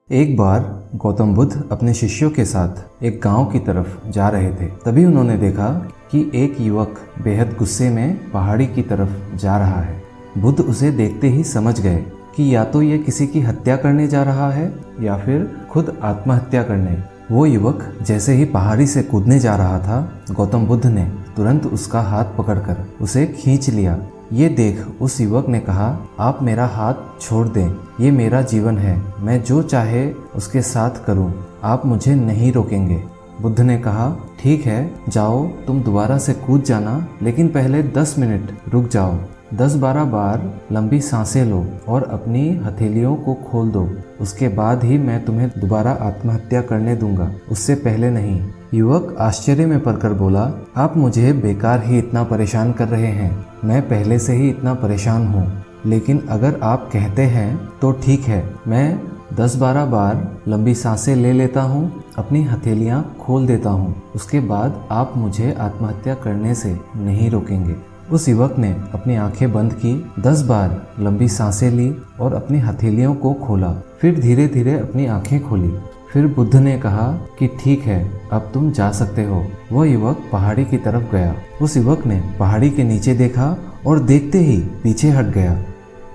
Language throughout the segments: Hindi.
एक बार गौतम बुद्ध अपने शिष्यों के साथ एक गांव की तरफ जा रहे थे। तभी उन्होंने देखा कि एक युवक बेहद गुस्से में पहाड़ी की तरफ जा रहा है। बुद्ध उसे देखते ही समझ गए कि या तो ये किसी की हत्या करने जा रहा है या फिर खुद आत्महत्या करने। वो युवक जैसे ही पहाड़ी से कूदने जा रहा था, गौतम बुद्ध ने तुरंत उसका हाथ पकड़कर उसे खींच लिया। ये देख उस युवक ने कहा, आप मेरा हाथ छोड़ दें, ये मेरा जीवन है, मैं जो चाहे उसके साथ करूं, आप मुझे नहीं रोकेंगे। बुद्ध ने कहा, ठीक है, जाओ, तुम दोबारा से कूद जाना, लेकिन पहले 10 मिनट रुक जाओ। 10-12 बार लंबी सांसें लो और अपनी हथेलियों को खोल दो, उसके बाद ही मैं तुम्हें दोबारा आत्महत्या करने दूंगा, उससे पहले नहीं। युवक आश्चर्य में पड़कर बोला, आप मुझे बेकार ही इतना परेशान कर रहे हैं, मैं पहले से ही इतना परेशान हूँ, लेकिन अगर आप कहते हैं तो ठीक है, मैं 10-12 बार लंबी सांसें ले लेता हूँ, अपनी हथेलियाँ खोल देता हूँ, उसके बाद आप मुझे आत्महत्या करने से नहीं रोकेंगे। उस युवक ने अपनी आंखें बंद की, 10 बार लंबी सांसें ली और अपनी हथेलियों को खोला, फिर धीरे धीरे अपनी आंखें खोली। फिर बुद्ध ने कहा कि ठीक है, अब तुम जा सकते हो। वह युवक पहाड़ी की तरफ गया। उस युवक ने पहाड़ी के नीचे देखा और देखते ही पीछे हट गया।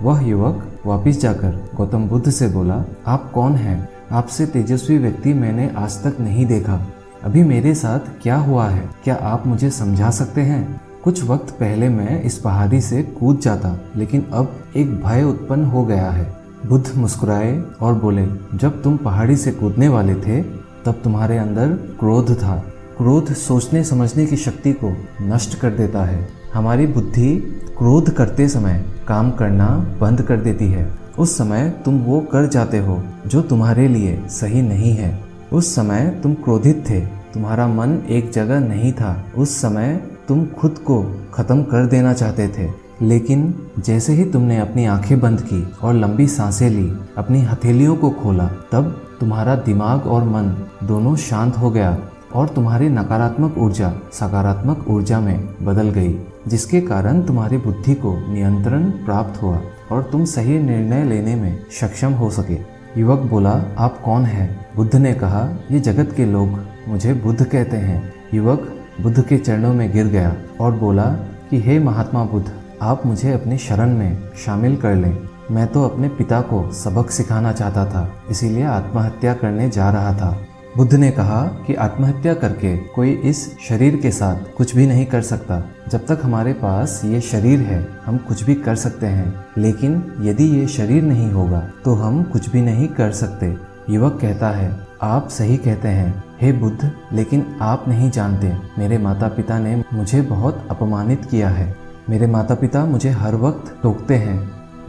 वह युवक वापस जाकर गौतम बुद्ध से बोला, आप कौन हैं? आपसे तेजस्वी व्यक्ति मैंने आज तक नहीं देखा। अभी मेरे साथ क्या हुआ है, क्या आप मुझे समझा सकते हैं? कुछ वक्त पहले मैं इस पहाड़ी से कूद जाता, लेकिन अब एक भय उत्पन्न हो गया है। बुद्ध मुस्कुराए और बोले, जब तुम पहाड़ी से कूदने वाले थे तब तुम्हारे अंदर क्रोध था। क्रोध सोचने समझने की शक्ति को नष्ट कर देता है। हमारी बुद्धि क्रोध करते समय काम करना बंद कर देती है। उस समय तुम वो कर जाते हो जो तुम्हारे लिए सही नहीं है। उस समय तुम क्रोधित थे, तुम्हारा मन एक जगह नहीं था। उस समय तुम खुद को खत्म कर देना चाहते थे, लेकिन जैसे ही तुमने अपनी आंखें बंद की और लंबी सांसें ली, अपनी हथेलियों को खोला, तब तुम्हारा दिमाग और मन दोनों शांत हो गया और तुम्हारी नकारात्मक ऊर्जा सकारात्मक ऊर्जा में बदल गई, जिसके कारण तुम्हारी बुद्धि को नियंत्रण प्राप्त हुआ और तुम सही निर्णय लेने में सक्षम हो सके। युवक बोला, आप कौन हैं? बुद्ध ने कहा, ये जगत के लोग मुझे बुद्ध कहते हैं। युवक बुद्ध के चरणों में गिर गया और बोला कि हे महात्मा बुद्ध, आप मुझे अपनी शरण में शामिल कर लें। मैं तो अपने पिता को सबक सिखाना चाहता था, इसीलिए आत्महत्या करने जा रहा था। बुद्ध ने कहा कि आत्महत्या करके कोई इस शरीर के साथ कुछ भी नहीं कर सकता। जब तक हमारे पास ये शरीर है, हम कुछ भी कर सकते हैं, लेकिन यदि ये शरीर नहीं होगा तो हम कुछ भी नहीं कर सकते। युवक कहता है, आप सही कहते हैं हे बुद्ध, लेकिन आप नहीं जानते, मेरे माता पिता ने मुझे बहुत अपमानित किया है। मेरे माता पिता मुझे हर वक्त टोकते हैं।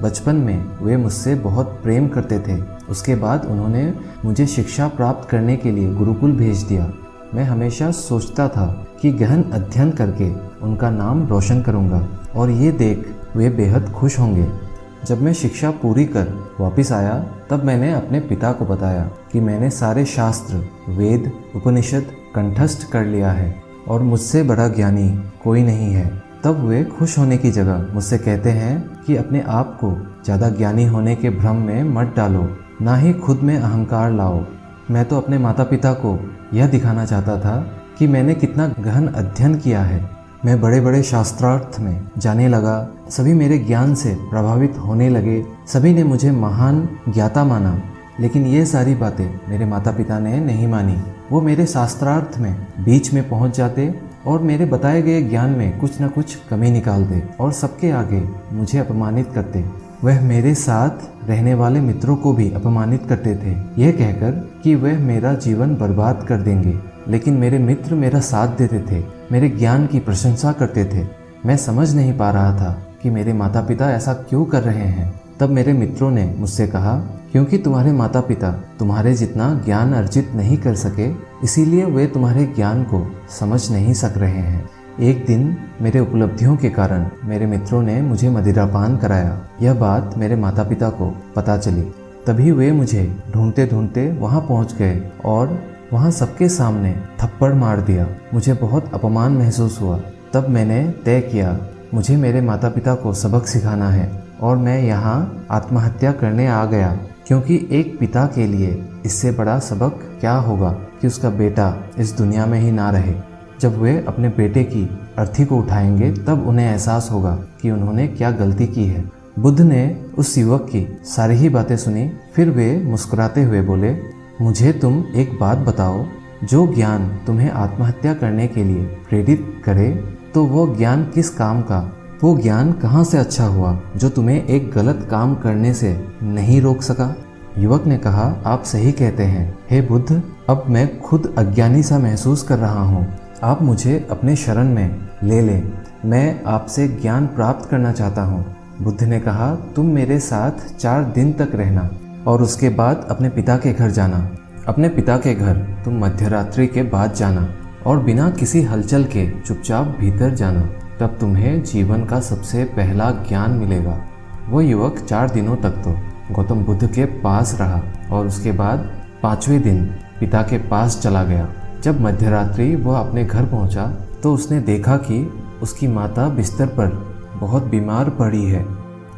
बचपन में वे मुझसे बहुत प्रेम करते थे। उसके बाद उन्होंने मुझे शिक्षा प्राप्त करने के लिए गुरुकुल भेज दिया। मैं हमेशा सोचता था कि गहन अध्ययन करके उनका नाम रोशन करूंगा और ये देख वे बेहद खुश होंगे। जब मैं शिक्षा पूरी कर वापस आया, तब मैंने अपने पिता को बताया कि मैंने सारे शास्त्र, वेद, उपनिषद कंठस्थ कर लिया है और मुझसे बड़ा ज्ञानी कोई नहीं है। तब वे खुश होने की जगह मुझसे कहते हैं कि अपने आप को ज़्यादा ज्ञानी होने के भ्रम में मत डालो, ना ही खुद में अहंकार लाओ। मैं तो अपने माता पिता को यह दिखाना चाहता था कि मैंने कितना गहन अध्ययन किया है। मैं बड़े बड़े शास्त्रार्थ में जाने लगा, सभी मेरे ज्ञान से प्रभावित होने लगे, सभी ने मुझे महान ज्ञाता माना, लेकिन ये सारी बातें मेरे माता पिता ने नहीं मानी। वो मेरे शास्त्रार्थ में बीच में पहुंच जाते और मेरे बताए गए ज्ञान में कुछ न कुछ कमी निकालते और सबके आगे मुझे अपमानित करते। वह मेरे साथ रहने वाले मित्रों को भी अपमानित करते थे, यह कहकर कि वह मेरा जीवन बर्बाद कर देंगे, लेकिन मेरे मित्र मेरा साथ देते थे, मेरे ज्ञान की प्रशंसा करते थे। मैं समझ नहीं पा रहा था कि मेरे माता पिता ऐसा क्यों कर रहे हैं। तब मेरे मित्रों ने मुझसे कहा, क्योंकि तुम्हारे माता पिता तुम्हारे जितना ज्ञान अर्जित नहीं कर सके, इसीलिए वे तुम्हारे ज्ञान को समझ नहीं सक रहे हैं। एक दिन मेरे उपलब्धियों के कारण मेरे मित्रों ने मुझे मदिरापान कराया। यह बात मेरे माता पिता को पता चली। तभी वे मुझे ढूंढते ढूंढते वहाँ पहुँच गए और वहाँ सबके सामने थप्पड़ मार दिया। मुझे बहुत अपमान महसूस हुआ। तब मैंने तय किया, मुझे मेरे माता पिता को सबक सिखाना है और मैं यहाँ आत्महत्या करने आ गया, क्योंकि एक पिता के लिए इससे बड़ा सबक क्या होगा कि उसका बेटा इस दुनिया में ही ना रहे। जब वे अपने बेटे की अर्थी को उठाएंगे तब उन्हें एहसास होगा कि उन्होंने क्या गलती की है। बुद्ध ने उस युवक की सारी ही बातें सुनी। फिर वे मुस्कुराते हुए बोले, मुझे तुम एक बात बताओ, जो ज्ञान तुम्हें आत्महत्या करने के लिए प्रेरित करे तो वो ज्ञान किस काम का, वो ज्ञान कहाँ से अच्छा हुआ जो तुम्हें एक गलत काम करने से नहीं रोक सका। युवक ने कहा, आप सही कहते हैं हे बुद्ध, अब मैं खुद अज्ञानी सा महसूस कर रहा हूँ। आप मुझे अपने शरण में ले लें, मैं आपसे ज्ञान प्राप्त करना चाहता हूँ। बुद्ध ने कहा, तुम मेरे साथ 4 दिन तक रहना और उसके बाद अपने पिता के घर जाना। अपने पिता के घर तुम मध्यरात्रि के बाद जाना और बिना किसी हलचल के चुपचाप भीतर जाना, तब तुम्हें जीवन का सबसे पहला ज्ञान मिलेगा। वो युवक 4 दिनों तक तो गौतम बुद्ध के पास रहा और उसके बाद 5वें दिन पिता के पास चला गया। जब मध्यरात्रि वह अपने घर पहुंचा तो उसने देखा कि उसकी माता बिस्तर पर बहुत बीमार पड़ी है।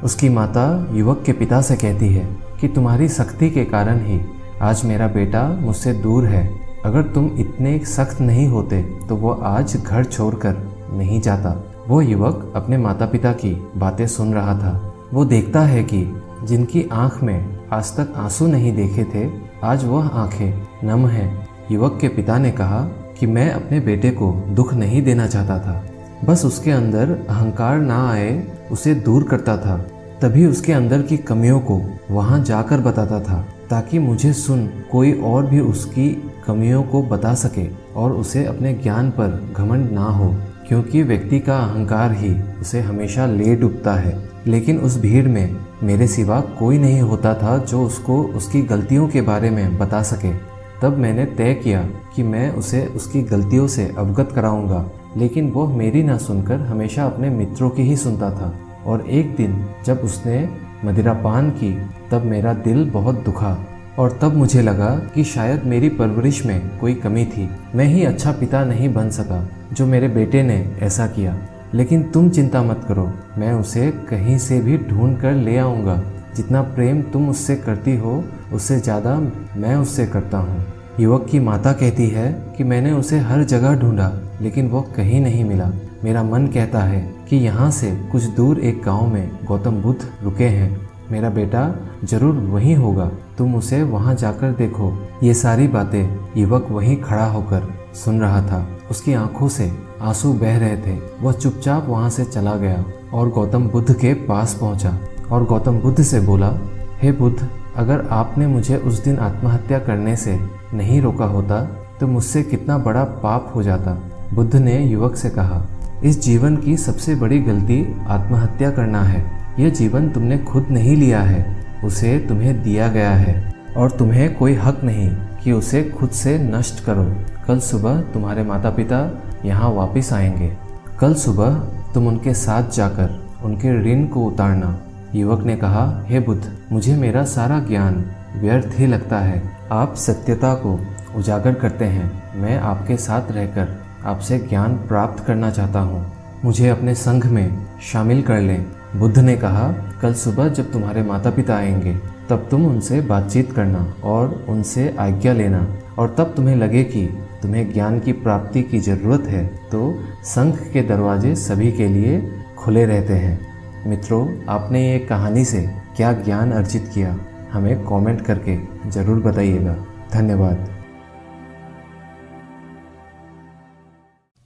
उसकी माता युवक के पिता से कहती है कि तुम्हारी सख्ती के कारण ही आज मेरा बेटा मुझसे दूर है। अगर तुम इतने सख्त नहीं होते तो वो आज घर छोड़कर नहीं जाता। वो युवक अपने माता पिता की बातें सुन रहा था। वो देखता है कि जिनकी आंख में आज तक आंसू नहीं देखे थे, आज वह आंखें नम हैं। युवक के पिता ने कहा कि मैं अपने बेटे को दुख नहीं देना चाहता था, बस उसके अंदर अहंकार ना आए उसे दूर करता था। तभी उसके अंदर की कमियों को वहां जाकर बताता था, ताकि मुझे सुन कोई और भी उसकी कमियों को बता सके और उसे अपने ज्ञान पर घमंड ना हो, क्योंकि व्यक्ति का अहंकार ही उसे हमेशा ले डूबता है। लेकिन उस भीड़ में मेरे सिवा कोई नहीं होता था जो उसको उसकी गलतियों के बारे में बता सके। तब मैंने तय किया कि मैं उसे उसकी गलतियों से अवगत कराऊंगा, लेकिन वो मेरी ना सुनकर हमेशा अपने मित्रों की ही सुनता था। और एक दिन जब उसने मदिरापान की तब मेरा दिल बहुत दुखा और तब मुझे लगा कि शायद मेरी परवरिश में कोई कमी थी। मैं ही अच्छा पिता नहीं बन सका जो मेरे बेटे ने ऐसा किया। लेकिन तुम चिंता मत करो, मैं उसे कहीं से भी ढूंढ कर ले आऊँगा। जितना प्रेम तुम उससे करती हो उससे ज़्यादा मैं उससे करता हूँ। युवक की माता कहती है कि मैंने उसे हर जगह ढूंढा लेकिन वो कहीं नहीं मिला। मेरा मन कहता है कि यहाँ से कुछ दूर एक गांव में गौतम बुद्ध रुके हैं। मेरा बेटा जरूर वहीं होगा, तुम उसे वहाँ जाकर देखो। ये सारी बातें युवक वहीं खड़ा होकर सुन रहा था। उसकी आंखों से आंसू बह रहे थे। वह चुपचाप वहाँ से चला गया और गौतम बुद्ध के पास पहुँचा और गौतम बुद्ध से बोला, हे बुद्ध, अगर आपने मुझे उस दिन आत्महत्या करने से नहीं रोका होता तो मुझसे कितना बड़ा पाप हो जाता। बुद्ध ने युवक से कहा, इस जीवन की सबसे बड़ी गलती आत्महत्या करना है। यह जीवन तुमने खुद नहीं लिया है, उसे तुम्हें दिया गया है और तुम्हें कोई हक नहीं कि उसे खुद से नष्ट करो। कल सुबह तुम्हारे माता पिता यहाँ वापस आएंगे। कल सुबह तुम उनके साथ जाकर उनके ऋण को उतारना। युवक ने कहा, हे बुद्ध, मुझे मेरा सारा ज्ञान व्यर्थ ही लगता है। आप सत्यता को उजागर करते हैं। मैं आपके साथ रहकर आपसे ज्ञान प्राप्त करना चाहता हूँ। मुझे अपने संघ में शामिल कर लें। बुद्ध ने कहा, कल सुबह जब तुम्हारे माता पिता आएंगे तब तुम उनसे बातचीत करना और उनसे आज्ञा लेना, और तब तुम्हें लगे कि तुम्हें ज्ञान की प्राप्ति की ज़रूरत है तो संघ के दरवाजे सभी के लिए खुले रहते हैं। मित्रों, आपने ये कहानी से क्या ज्ञान अर्जित किया, हमें कमेंट करके ज़रूर बताइएगा। धन्यवाद।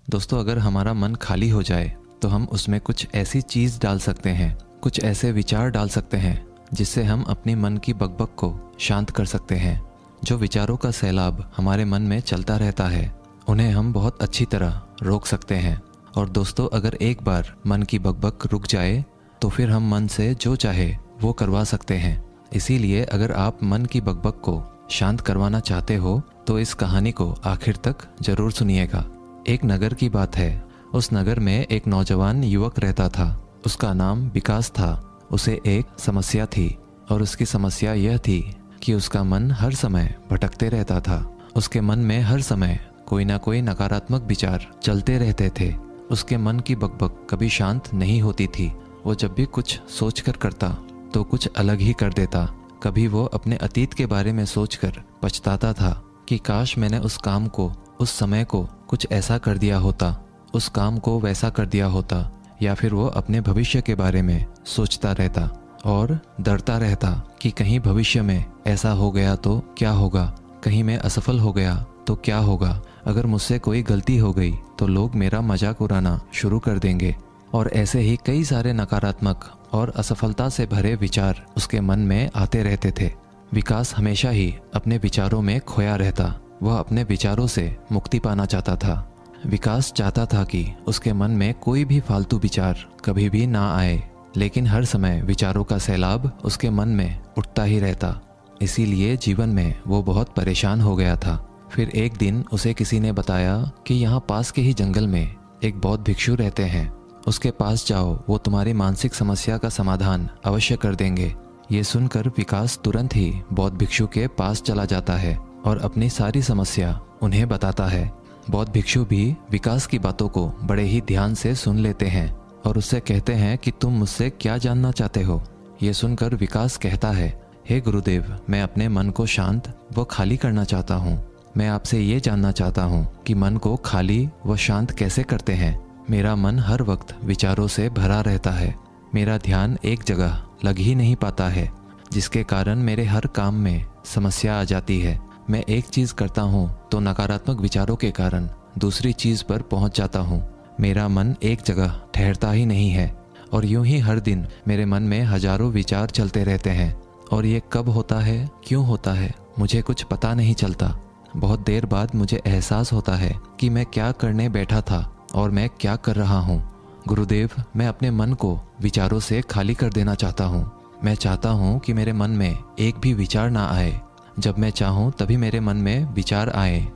दोस्तों, अगर हमारा मन खाली हो जाए तो हम उसमें कुछ ऐसी चीज़ डाल सकते हैं, कुछ ऐसे विचार डाल सकते हैं जिससे हम अपनी मन की बकबक को शांत कर सकते हैं। जो विचारों का सैलाब हमारे मन में चलता रहता है उन्हें हम बहुत अच्छी तरह रोक सकते हैं। और दोस्तों, अगर एक बार मन की बकबक रुक जाए तो फिर हम मन से जो चाहे वो करवा सकते हैं। इसीलिए अगर आप मन की बकबक को शांत करवाना चाहते हो तो इस कहानी को आखिर तक जरूर सुनिएगा। एक नगर की बात है। उस नगर में एक नौजवान युवक रहता था। उसका नाम विकास था। उसे एक समस्या थी और उसकी समस्या यह थी कि उसका मन हर समय भटकते रहता था। उसके मन में हर समय कोई ना कोई नकारात्मक विचार चलते रहते थे। उसके मन की बकबक कभी शांत नहीं होती थी। वो जब भी कुछ सोच कर करता तो कुछ अलग ही कर देता। कभी वो अपने अतीत के बारे में सोचकर पछताता था कि काश मैंने उस काम को, उस समय को कुछ ऐसा कर दिया होता, उस काम को वैसा कर दिया होता। या फिर वो अपने भविष्य के बारे में सोचता रहता और डरता रहता कि कहीं भविष्य में ऐसा हो गया तो क्या होगा, कहीं मैं असफल हो गया तो क्या होगा, अगर मुझसे कोई गलती हो गई तो लोग मेरा मजाक उड़ाना शुरू कर देंगे। और ऐसे ही कई सारे नकारात्मक और असफलता से भरे विचार उसके मन में आते रहते थे। विकास हमेशा ही अपने विचारों में खोया रहता। वह अपने विचारों से मुक्ति पाना चाहता था। विकास चाहता था कि उसके मन में कोई भी फालतू विचार कभी भी ना आए, लेकिन हर समय विचारों का सैलाब उसके मन में उठता ही रहता। इसीलिए जीवन में वो बहुत परेशान हो गया था। फिर एक दिन उसे किसी ने बताया कि यहाँ पास के ही जंगल में एक बौद्ध भिक्षु रहते हैं, उसके पास जाओ, वो तुम्हारी मानसिक समस्या का समाधान अवश्य कर देंगे। ये सुनकर विकास तुरंत ही बौद्ध भिक्षु के पास चला जाता है और अपनी सारी समस्या उन्हें बताता है। बौद्ध भिक्षु भी विकास की बातों को बड़े ही ध्यान से सुन लेते हैं और उससे कहते हैं कि तुम मुझसे क्या जानना चाहते हो। ये सुनकर विकास कहता है, हे गुरुदेव, मैं अपने मन को शांत व खाली करना चाहता हूँ। मैं आपसे ये जानना चाहता हूँ कि मन को खाली व शांत कैसे करते हैं। मेरा मन हर वक्त विचारों से भरा रहता है। मेरा ध्यान एक जगह लग ही नहीं पाता है, जिसके कारण मेरे हर काम में समस्या आ जाती है। मैं एक चीज़ करता हूँ तो नकारात्मक विचारों के कारण दूसरी चीज़ पर पहुँच जाता हूँ। मेरा मन एक जगह ठहरता ही नहीं है और यूं ही हर दिन मेरे मन में हजारों विचार चलते रहते हैं। और ये कब होता है, क्यों होता है, मुझे कुछ पता नहीं चलता। बहुत देर बाद मुझे एहसास होता है कि मैं क्या करने बैठा था और मैं क्या कर रहा हूँ। गुरुदेव, मैं अपने मन को विचारों से खाली कर देना चाहता हूँ। मैं चाहता हूँ कि मेरे मन में एक भी विचार ना आए। जब मैं चाहूँ तभी मेरे मन में विचार आए।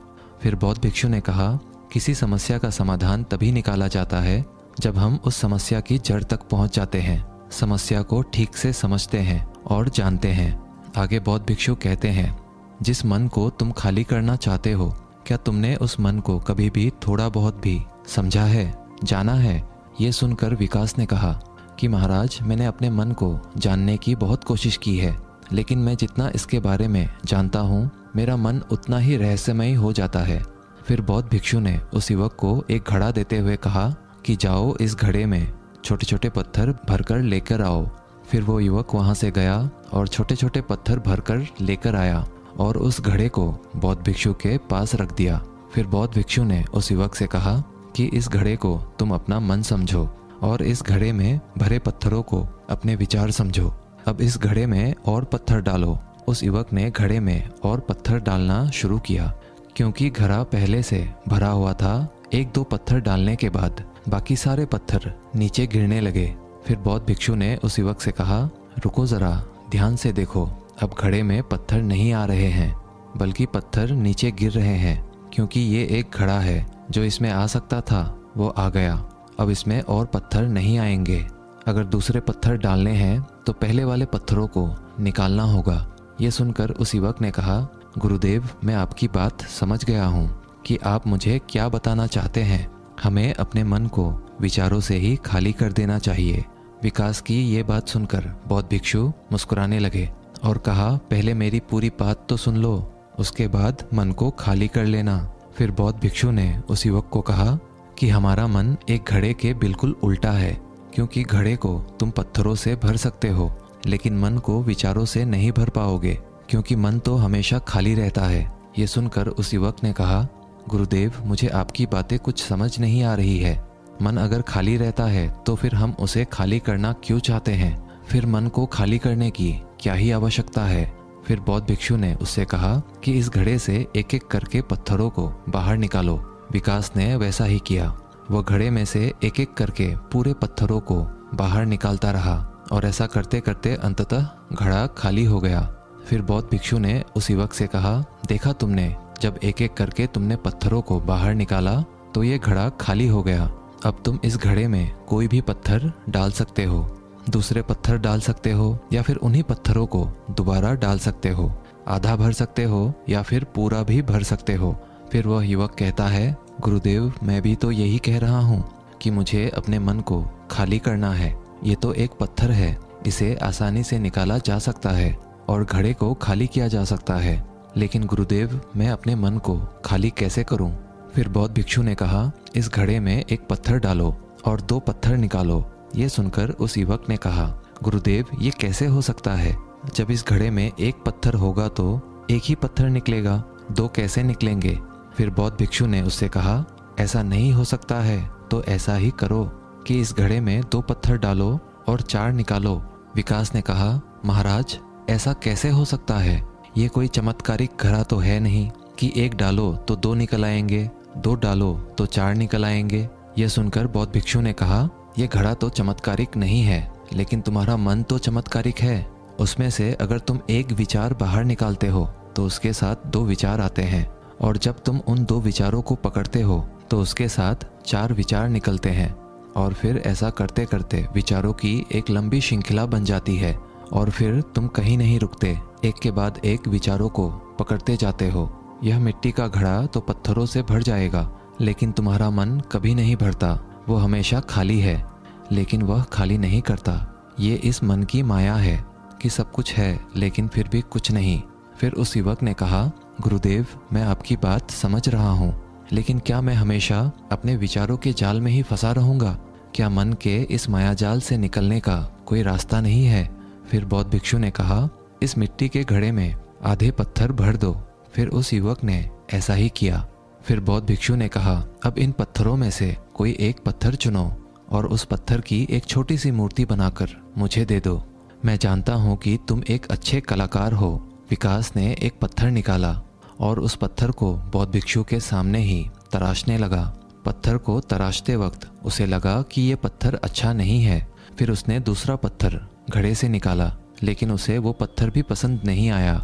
फिर बौद्ध भिक्षु ने कहा, किसी समस्या का समाधान तभी निकाला जाता है जब हम उस समस्या की जड़ तक पहुँच जाते हैं, समस्या को ठीक से समझते हैं और जानते हैं। आगे बौद्ध भिक्षु कहते हैं, जिस मन को तुम खाली करना चाहते हो, क्या तुमने उस मन को कभी भी थोड़ा बहुत भी समझा है, जाना है? ये सुनकर विकास ने कहा कि महाराज, मैंने अपने मन को जानने की बहुत कोशिश की है, लेकिन मैं जितना इसके बारे में जानता हूँ, मेरा मन उतना ही रहस्यमय हो जाता है। फिर बौद्ध भिक्षु ने उस युवक को एक घड़ा देते हुए कहा कि जाओ, इस घड़े में छोटे छोटे पत्थर भरकर लेकर आओ। फिर वो युवक वहाँ से गया और छोटे छोटे पत्थर भरकर लेकर आया और उस घड़े को बौद्ध भिक्षु के पास रख दिया। फिर बौद्ध भिक्षु ने उस युवक से कहा कि इस घड़े को तुम अपना मन समझो और इस घड़े में भरे पत्थरों को अपने विचार समझो। अब इस घड़े में और पत्थर डालो। उस युवक ने घड़े में और पत्थर डालना शुरू किया। क्योंकि घड़ा पहले से भरा हुआ था, एक दो पत्थर डालने के बाद बाकी सारे पत्थर नीचे गिरने लगे। फिर बौद्ध भिक्षु ने उस युवक से कहा, रुको ज़रा, ध्यान से देखो। अब घड़े में पत्थर नहीं आ रहे हैं, बल्कि पत्थर नीचे गिर रहे हैं, क्योंकि ये एक घड़ा है। जो इसमें आ सकता था वो आ गया। अब इसमें और पत्थर नहीं आएंगे। अगर दूसरे पत्थर डालने हैं तो पहले वाले पत्थरों को निकालना होगा। ये सुनकर उस युवक ने कहा, गुरुदेव, मैं आपकी बात समझ गया हूँ कि आप मुझे क्या बताना चाहते हैं। हमें अपने मन को विचारों से ही खाली कर देना चाहिए। विकास की ये बात सुनकर बौद्ध भिक्षु मुस्कुराने लगे और कहा, पहले मेरी पूरी बात तो सुन लो, उसके बाद मन को खाली कर लेना। फिर बौद्ध भिक्षु ने उस युवक को कहा कि हमारा मन एक घड़े के बिल्कुल उल्टा है, क्योंकि घड़े को तुम पत्थरों से भर सकते हो, लेकिन मन को विचारों से नहीं भर पाओगे, क्योंकि मन तो हमेशा खाली रहता है। ये सुनकर उस युवक ने कहा, गुरुदेव, मुझे आपकी बातें कुछ समझ नहीं आ रही है। मन अगर खाली रहता है तो फिर हम उसे खाली करना क्यों चाहते हैं? फिर मन को खाली करने की क्या ही आवश्यकता है? फिर बौद्ध भिक्षु ने उससे कहा कि इस घड़े से एक एक करके पत्थरों को बाहर निकालो। विकास ने वैसा ही किया। वह घड़े में से एक एक करके पूरे पत्थरों को बाहर निकालता रहा और ऐसा करते करते अंततः घड़ा खाली हो गया। फिर बौद्ध भिक्षु ने उस युवक से कहा, देखा तुमने, जब एक एक करके तुमने पत्थरों को बाहर निकाला तो ये घड़ा खाली हो गया। अब तुम इस घड़े में कोई भी पत्थर डाल सकते हो, दूसरे पत्थर डाल सकते हो, या फिर उन्हीं पत्थरों को दोबारा डाल सकते हो। आधा भर सकते हो या फिर पूरा भी भर सकते हो। फिर वह युवक कहता है, गुरुदेव, मैं भी तो यही कह रहा हूँ कि मुझे अपने मन को खाली करना है, ये तो एक पत्थर है, इसे आसानी से निकाला जा सकता है और घड़े को खाली किया जा सकता है, लेकिन गुरुदेव मैं अपने मन को खाली कैसे करूं? फिर बौद्ध भिक्षु ने कहा, इस घड़े में एक पत्थर डालो और 2 पत्थर निकालो। ये सुनकर उस युवक ने कहा, गुरुदेव ये कैसे हो सकता है? जब इस घड़े में एक पत्थर होगा तो एक ही पत्थर निकलेगा, 2 कैसे निकलेंगे? फिर बौद्ध भिक्षु ने उससे कहा, ऐसा नहीं हो सकता है तो ऐसा ही करो कि इस घड़े में 2 पत्थर डालो और 4 निकालो। विकास ने कहा, महाराज ऐसा कैसे हो सकता है? ये कोई चमत्कारिक घड़ा तो है नहीं कि 1 डालो तो 2 निकल आएंगे, 2 डालो तो 4 निकल आएंगे। यह सुनकर बौद्ध भिक्षु ने कहा, यह घड़ा तो चमत्कारिक नहीं है, लेकिन तुम्हारा मन तो चमत्कारिक है। उसमें से अगर तुम एक विचार बाहर निकालते हो तो उसके साथ 2 विचार आते हैं, और जब तुम उन 2 विचारों को पकड़ते हो तो उसके साथ 4 विचार निकलते हैं, और फिर ऐसा करते करते विचारों की एक लंबी श्रृंखला बन जाती है, और फिर तुम कहीं नहीं रुकते, एक के बाद एक विचारों को पकड़ते जाते हो। यह मिट्टी का घड़ा तो पत्थरों से भर जाएगा, लेकिन तुम्हारा मन कभी नहीं भरता, वो हमेशा खाली है, लेकिन वह खाली नहीं करता। ये इस मन की माया है कि सब कुछ है लेकिन फिर भी कुछ नहीं। फिर उस युवक ने कहा, गुरुदेव मैं आपकी बात समझ रहा हूँ, लेकिन क्या मैं हमेशा अपने विचारों के जाल में ही फंसा रहूँगा? क्या मन के इस मायाजाल से निकलने का कोई रास्ता नहीं है? फिर बौद्ध भिक्षु ने कहा, इस मिट्टी के घड़े में आधे पत्थर भर दो। फिर उस युवक ने ऐसा ही किया। फिर बौद्ध भिक्षु ने कहा, अब इन पत्थरों में से कोई एक पत्थर चुनो और उस पत्थर की एक छोटी सी मूर्ति बनाकर मुझे दे दो। मैं जानता हूँ कि तुम एक अच्छे कलाकार हो। विकास ने एक पत्थर निकाला और उस पत्थर को बौद्ध भिक्षु के सामने ही तराशने लगा। पत्थर को तराशते वक्त उसे लगा कि ये पत्थर अच्छा नहीं है। फिर उसने दूसरा पत्थर घड़े से निकाला, लेकिन उसे वो पत्थर भी पसंद नहीं आया।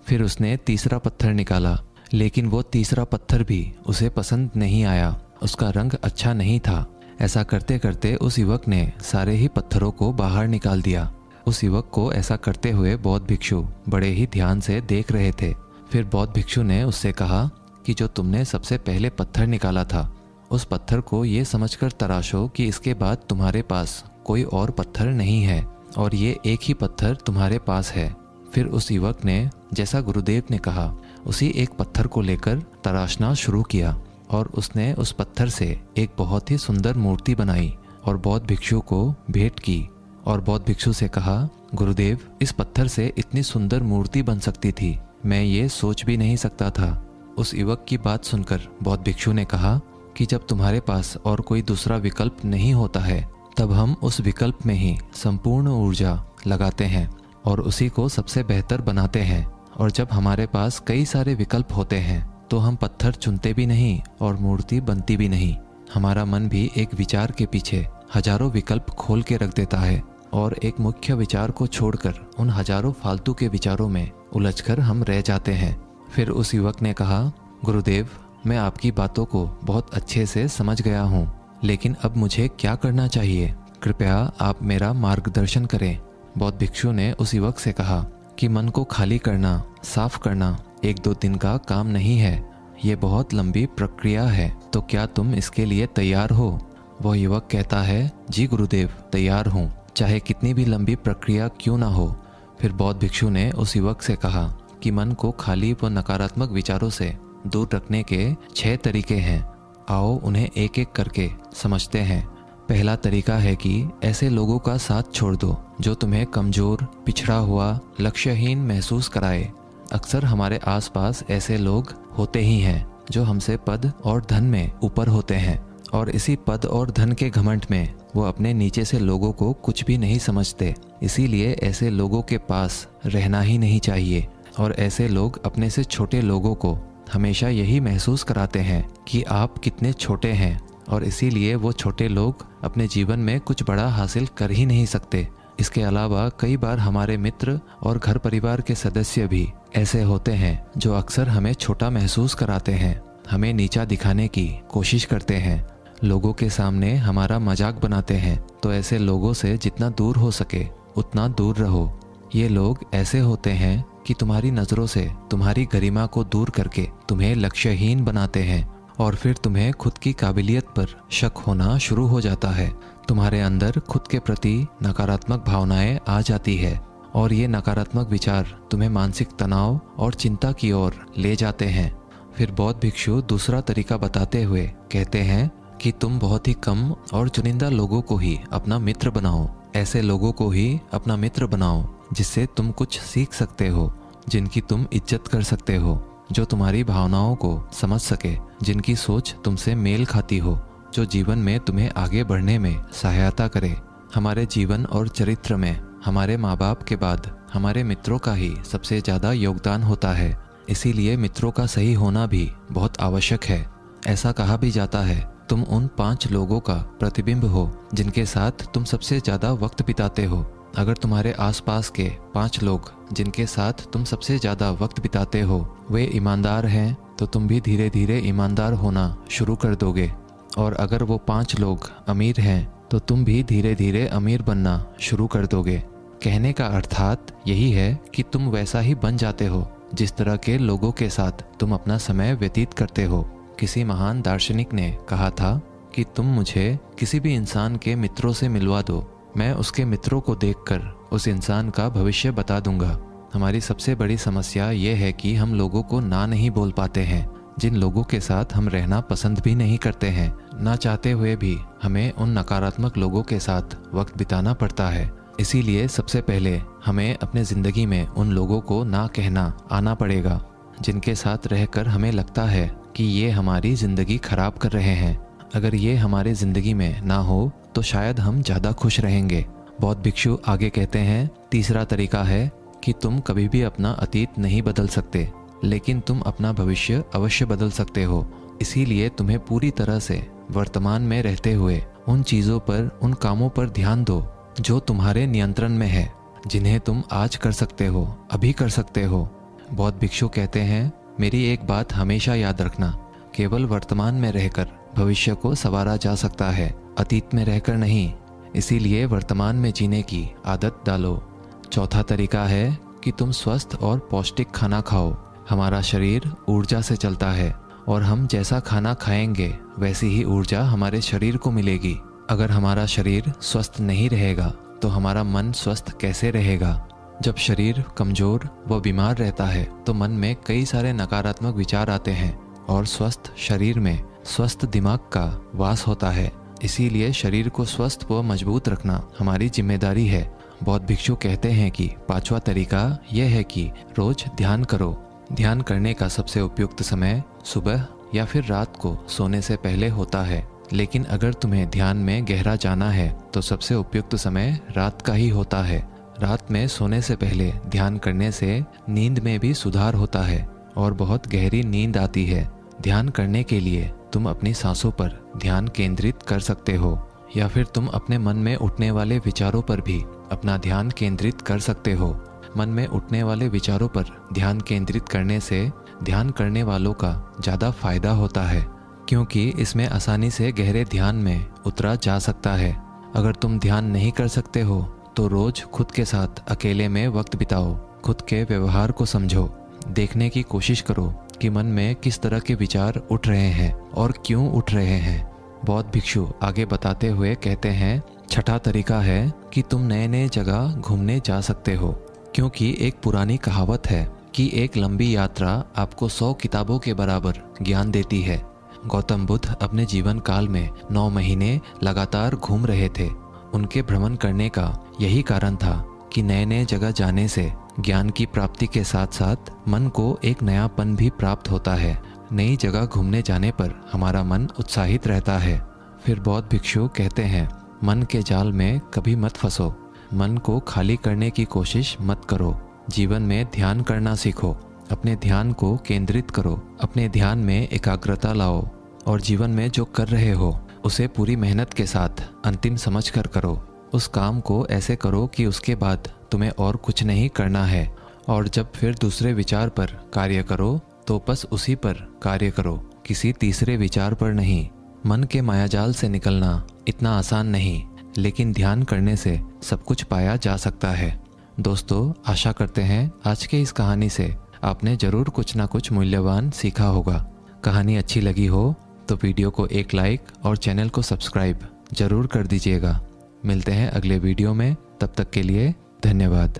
फिर उसने तीसरा पत्थर निकाला, लेकिन वो तीसरा पत्थर भी उसे पसंद नहीं आया, उसका रंग अच्छा नहीं था। ऐसा करते करते उस युवक ने सारे ही पत्थरों को बाहर निकाल दिया। उस युवक को ऐसा करते हुए बौद्ध भिक्षु बड़े ही ध्यान से देख रहे थे। फिर बौद्ध भिक्षु ने उससे कहा कि जो तुमने सबसे पहले पत्थर निकाला था, उस पत्थर को ये समझकर तराशो कि इसके बाद तुम्हारे पास कोई और पत्थर नहीं है और ये एक ही पत्थर तुम्हारे पास है। फिर उस युवक ने जैसा गुरुदेव ने कहा उसी एक पत्थर को लेकर तराशना शुरू किया और उसने उस पत्थर से एक बहुत ही सुंदर मूर्ति बनाई और बौद्ध भिक्षु को भेंट की। और बौद्ध भिक्षु से कहा, गुरुदेव इस पत्थर से इतनी सुंदर मूर्ति बन सकती थी, मैं ये सोच भी नहीं सकता था। उस युवक की बात सुनकर बौद्ध भिक्षु ने कहा कि जब तुम्हारे पास और कोई दूसरा विकल्प नहीं होता है, तब हम उस विकल्प में ही संपूर्ण ऊर्जा लगाते हैं और उसी को सबसे बेहतर बनाते हैं। और जब हमारे पास कई सारे विकल्प होते हैं तो हम पत्थर चुनते भी नहीं और मूर्ति बनती भी नहीं। हमारा मन भी एक विचार के पीछे हजारों विकल्प खोल के रख देता है और एक मुख्य विचार को छोड़कर उन हजारों फालतू के विचारों में उलझकर हम रह जाते हैं। फिर उस युवक ने कहा, गुरुदेव मैं आपकी बातों को बहुत अच्छे से समझ गया हूँ, लेकिन अब मुझे क्या करना चाहिए? कृपया आप मेरा मार्गदर्शन करें। बौद्ध भिक्षु ने उस युवक से कहा कि मन को खाली करना, साफ करना 1-2 दिन का काम नहीं है, ये बहुत लंबी प्रक्रिया है। तो क्या तुम इसके लिए तैयार हो? वह युवक कहता है, जी गुरुदेव तैयार हूँ, चाहे कितनी भी लंबी प्रक्रिया क्यों ना हो। फिर बौद्ध भिक्षु ने उस युवक से कहा कि मन को खाली व नकारात्मक विचारों से दूर रखने के 6 तरीके हैं। आओ उन्हें एक एक करके समझते हैं। पहला तरीका है कि ऐसे लोगों का साथ छोड़ दो जो तुम्हें कमज़ोर, पिछड़ा हुआ, लक्ष्यहीन महसूस कराए। अक्सर हमारे आसपास ऐसे लोग होते ही हैं जो हमसे पद और धन में ऊपर होते हैं और इसी पद और धन के घमंड में वो अपने नीचे से लोगों को कुछ भी नहीं समझते। इसीलिए ऐसे लोगों के पास रहना ही नहीं चाहिए। और ऐसे लोग अपने से छोटे लोगों को हमेशा यही महसूस कराते हैं कि आप कितने छोटे हैं, और इसीलिए वो छोटे लोग अपने जीवन में कुछ बड़ा हासिल कर ही नहीं सकते। इसके अलावा कई बार हमारे मित्र और घर परिवार के सदस्य भी ऐसे होते हैं जो अक्सर हमें छोटा महसूस कराते हैं, हमें नीचा दिखाने की कोशिश करते हैं, लोगों के सामने हमारा मजाक बनाते हैं। तो ऐसे लोगों से जितना दूर हो सके उतना दूर रहो। ये लोग ऐसे होते हैं कि तुम्हारी नज़रों से तुम्हारी गरिमा को दूर करके तुम्हें लक्ष्यहीन बनाते हैं और फिर तुम्हें खुद की काबिलियत पर शक होना शुरू हो जाता है। तुम्हारे अंदर खुद के प्रति नकारात्मक भावनाएं आ जाती है और ये नकारात्मक विचार तुम्हें मानसिक तनाव और चिंता की ओर ले जाते हैं। फिर बौद्ध भिक्षु दूसरा तरीका बताते हुए कहते हैं कि तुम बहुत ही कम और चुनिंदा लोगों को ही अपना मित्र बनाओ। ऐसे लोगों को ही अपना मित्र बनाओ जिससे तुम कुछ सीख सकते हो, जिनकी तुम इज्जत कर सकते हो, जो तुम्हारी भावनाओं को समझ सके, जिनकी सोच तुमसे मेल खाती हो, जो जीवन में तुम्हें आगे बढ़ने में सहायता करे। हमारे जीवन और चरित्र में हमारे माँ बाप के बाद हमारे मित्रों का ही सबसे ज़्यादा योगदान होता है। इसीलिए मित्रों का सही होना भी बहुत आवश्यक है। ऐसा कहा भी जाता है, तुम उन 5 लोगों का प्रतिबिंब हो जिनके साथ तुम सबसे ज़्यादा वक्त बिताते हो। अगर तुम्हारे आसपास के 5 लोग जिनके साथ तुम सबसे ज़्यादा वक्त बिताते हो वे ईमानदार हैं, तो तुम भी धीरे धीरे ईमानदार होना शुरू कर दोगे। और अगर वो 5 लोग अमीर हैं तो तुम भी धीरे धीरे अमीर बनना शुरू कर दोगे। कहने का अर्थात यही है कि तुम वैसा ही बन जाते हो जिस तरह के लोगों के साथ तुम अपना समय व्यतीत करते हो। किसी महान दार्शनिक ने कहा था कि तुम मुझे किसी भी इंसान के मित्रों से मिलवा दो, मैं उसके मित्रों को देखकर उस इंसान का भविष्य बता दूंगा। हमारी सबसे बड़ी समस्या ये है कि हम लोगों को ना नहीं बोल पाते हैं। जिन लोगों के साथ हम रहना पसंद भी नहीं करते हैं, ना चाहते हुए भी हमें उन नकारात्मक लोगों के साथ वक्त बिताना पड़ता है। इसीलिए सबसे पहले हमें अपने ज़िंदगी में उन लोगों को ना कहना आना पड़ेगा जिनके साथ रहकर हमें लगता है कि ये हमारी ज़िंदगी खराब कर रहे हैं। अगर ये हमारी ज़िंदगी में ना हो तो शायद हम ज़्यादा खुश रहेंगे। बौद्ध भिक्षु आगे कहते हैं, तीसरा तरीका है कि तुम कभी भी अपना अतीत नहीं बदल सकते, लेकिन तुम अपना भविष्य अवश्य बदल सकते हो। इसीलिए तुम्हें पूरी तरह से वर्तमान में रहते हुए उन चीज़ों पर, उन कामों पर ध्यान दो जो तुम्हारे नियंत्रण में है, जिन्हें तुम आज कर सकते हो, अभी कर सकते हो। बौद्ध भिक्षु कहते हैं, मेरी एक बात हमेशा याद रखना, केवल वर्तमान में रहकर भविष्य को संवारा जा सकता है, अतीत में रहकर नहीं। इसीलिए वर्तमान में जीने की आदत डालो। चौथा तरीका है कि तुम स्वस्थ और पौष्टिक खाना खाओ। हमारा शरीर ऊर्जा से चलता है और हम जैसा खाना खाएंगे वैसी ही ऊर्जा हमारे शरीर को मिलेगी। अगर हमारा शरीर स्वस्थ नहीं रहेगा तो हमारा मन स्वस्थ कैसे रहेगा? जब शरीर कमज़ोर व बीमार रहता है तो मन में कई सारे नकारात्मक विचार आते हैं और स्वस्थ शरीर में स्वस्थ दिमाग का वास होता है। इसीलिए शरीर को स्वस्थ व मजबूत रखना हमारी जिम्मेदारी है। बौद्ध भिक्षु कहते हैं कि 5वां तरीका यह है कि रोज ध्यान करो। ध्यान करने का सबसे उपयुक्त समय सुबह या फिर रात को सोने से पहले होता है, लेकिन अगर तुम्हें ध्यान में गहरा जाना है तो सबसे उपयुक्त समय रात का ही होता है। रात में सोने से पहले ध्यान करने से नींद में भी सुधार होता है और बहुत गहरी नींद आती है। ध्यान करने के लिए तुम अपनी सांसों पर ध्यान केंद्रित कर सकते हो या फिर तुम अपने मन में उठने वाले विचारों पर भी अपना ध्यान केंद्रित कर सकते हो। मन में उठने वाले विचारों पर ध्यान केंद्रित करने से ध्यान करने वालों का ज़्यादा फायदा होता है, क्योंकि इसमें आसानी से गहरे ध्यान में उतरा जा सकता है। अगर तुम ध्यान नहीं कर सकते हो तो रोज खुद के साथ अकेले में वक्त बिताओ। खुद के व्यवहार को समझो, देखने की कोशिश करो कि मन में किस तरह के विचार उठ रहे हैं और क्यों उठ रहे हैं। बौद्ध भिक्षु आगे बताते हुए कहते हैं, छठा तरीका है कि तुम नए नए जगह घूमने जा सकते हो, क्योंकि एक पुरानी कहावत है कि एक लंबी यात्रा आपको 100 किताबों के बराबर ज्ञान देती है। गौतम बुद्ध अपने जीवन काल में 9 महीने लगातार घूम रहे थे। उनके भ्रमण करने का यही कारण था कि नए नए जगह जाने से ज्ञान की प्राप्ति के साथ साथ मन को एक नयापन भी प्राप्त होता है। नई जगह घूमने जाने पर हमारा मन उत्साहित रहता है। फिर बौद्ध भिक्षु कहते हैं, मन के जाल में कभी मत फंसो, मन को खाली करने की कोशिश मत करो। जीवन में ध्यान करना सीखो, अपने ध्यान को केंद्रित करो, अपने ध्यान में एकाग्रता लाओ और जीवन में जो कर रहे हो उसे पूरी मेहनत के साथ अंतिम समझ कर करो। उस काम को ऐसे करो कि उसके बाद तुम्हें और कुछ नहीं करना है, और जब फिर दूसरे विचार पर कार्य करो तो बस उसी पर कार्य करो, किसी तीसरे विचार पर नहीं। मन के मायाजाल से निकलना इतना आसान नहीं, लेकिन ध्यान करने से सब कुछ पाया जा सकता है। दोस्तों, आशा करते हैं आज के इस कहानी से आपने ज़रूर कुछ ना कुछ मूल्यवान सीखा होगा। कहानी अच्छी लगी हो तो वीडियो को एक लाइक और चैनल को सब्सक्राइब जरूर कर दीजिएगा। मिलते हैं अगले वीडियो में, तब तक के लिए धन्यवाद।